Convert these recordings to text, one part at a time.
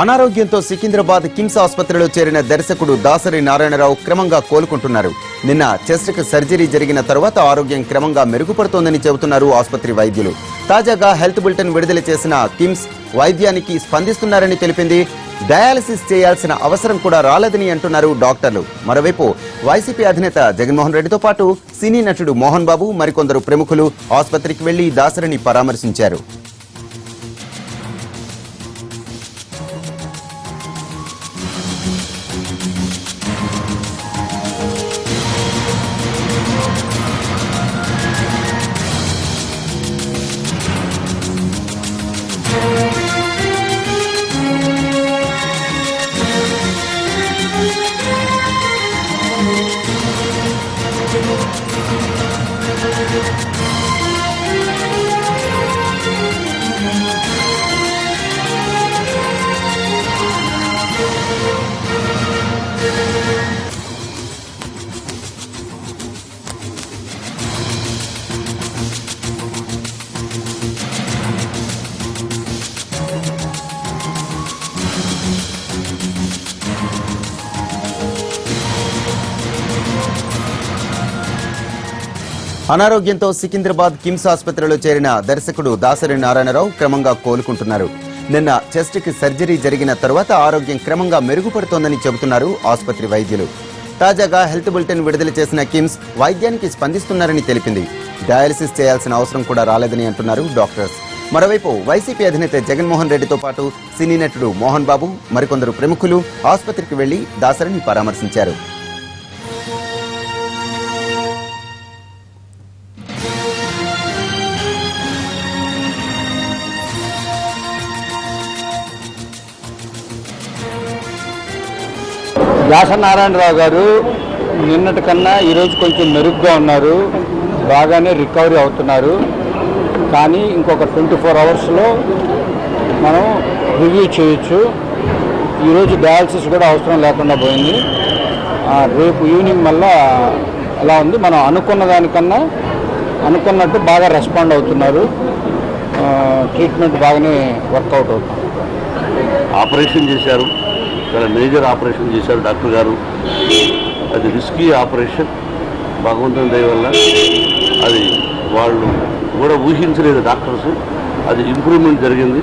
అనారోగ్యంతో సికింద్రాబాద్ కిమ్స్ ఆసుపత్రిలో చేరిన దర్శకుడు దాసరి నారాయణరావు క్రమంగా కోలుకుంటున్నారు. నిన్న చెస్ట్కి సర్జరీ జరిగిన తర్వాత ఆరోగ్యం క్రమంగా మెరుగుపడుతోందని చెబుతున్నారు ఆసుపత్రి వైద్యులు. తాజాగా హెల్త్ బులెటిన్ విడుదల చేసిన కిమ్స్ వైద్యానికి స్పందిస్తున్నారని తెలిపింది. డయాలసిస్ చేయాల్సిన అవసరం కూడా రాలేదని అంటున్నారు డాక్టర్లు. మరోవైపు వైసీపీ అధినేత జగన్మోహన్ రెడ్డితో పాటు సినీ నటుడు మోహన్ బాబు మరికొందరు ప్రముఖులు ఆసుపత్రికి వెళ్లి దాసరిని పరామర్శించారు. అనారోగ్యంతో సికింద్రాబాద్ కిమ్స్ ఆసుపత్రిలో చేరిన దర్శకుడు దాసరి నారాయణరావు క్రమంగా కోలుకుంటున్నారు. నిన్న చెస్ట్కి సర్జరీ జరిగిన తర్వాత ఆరోగ్యం క్రమంగా మెరుగుపడుతోందని చెబుతున్నారు ఆసుపత్రి వైద్యులు. తాజాగా హెల్త్ బులెటిన్ విడుదల చేసిన కిమ్స్ వైద్యానికి స్పందిస్తున్నారని తెలిపింది. డయాలసిస్ చేయాల్సిన అవసరం కూడా రాలేదని అంటున్నారు డాక్టర్స్. మరోవైపు వైసీపీ అధినేత జగన్మోహన్ రెడ్డితో పాటు సినీ నటుడు మోహన్ బాబు మరికొందరు ప్రముఖులు ఆసుపత్రికి వెళ్లి దాసరిని పరామర్శించారు. దాసరి నారాయణరావు గారు నిన్నటి కన్నా ఈరోజు కొంచెం మెరుగ్గా ఉన్నారు, బాగానే రికవరీ అవుతున్నారు. కానీ ఇంకొక 24 అవర్స్లో మనం రివ్యూ చేయొచ్చు. ఈరోజు డయాలసిస్ కూడా అవసరం లేకుండా పోయింది. రేపు ఈవినింగ్ మళ్ళా ఎలా ఉంది, మనం అనుకున్న దానికన్నా అనుకున్నట్టు బాగా రెస్పాండ్ అవుతున్నారు. ట్రీట్మెంట్ బాగానే వర్కౌట్ అవుతుంది. ఆపరేషన్ చేశారు, చాలా మేజర్ ఆపరేషన్ చేశారు డాక్టర్ గారు. అది రిస్కీ ఆపరేషన్. భగవంతుని దయ వల్ల అది వాళ్ళు కూడా ఊహించలేదు డాక్టర్స్. అది ఇంప్రూవ్మెంట్ జరిగింది.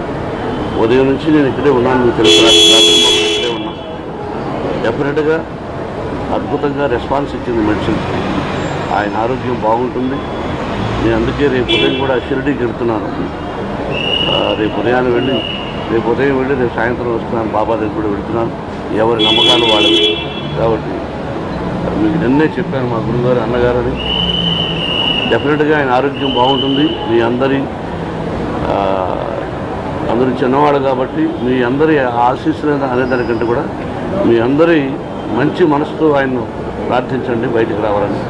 ఉదయం నుంచి నేను ఇక్కడే ఉన్నాను, మీకు తెలుసు, ఇక్కడే ఉన్నాను. డెఫినెట్గా అద్భుతంగా రెస్పాన్స్ ఇచ్చింది మెడిసిన్. ఆయన ఆరోగ్యం బాగుంటుంది. నేను అందుకే రేపు ఉదయం కూడా షిరిడీకి వెళ్తున్నాను. రేపు ఉదయం వెళ్ళి రేపు సాయంత్రం వస్తున్నాను. బాబా దగ్గర కూడా వెళ్తున్నాను. ఎవరి నమ్మకాలు వాళ్ళవి. కాబట్టి మీకు నిన్నే చెప్పాను, మా గురుగారు అన్నగారు అని. డెఫినెట్గా ఆయన ఆరోగ్యం బాగుంటుంది. మీ అందరూ చిన్నవాడు కాబట్టి మీ అందరి ఆశీస్సులు అనేదానికంటే కూడా మీ అందరి మంచి మనసుతో ఆయన్ను ప్రార్థించండి బయటికి రావాలని.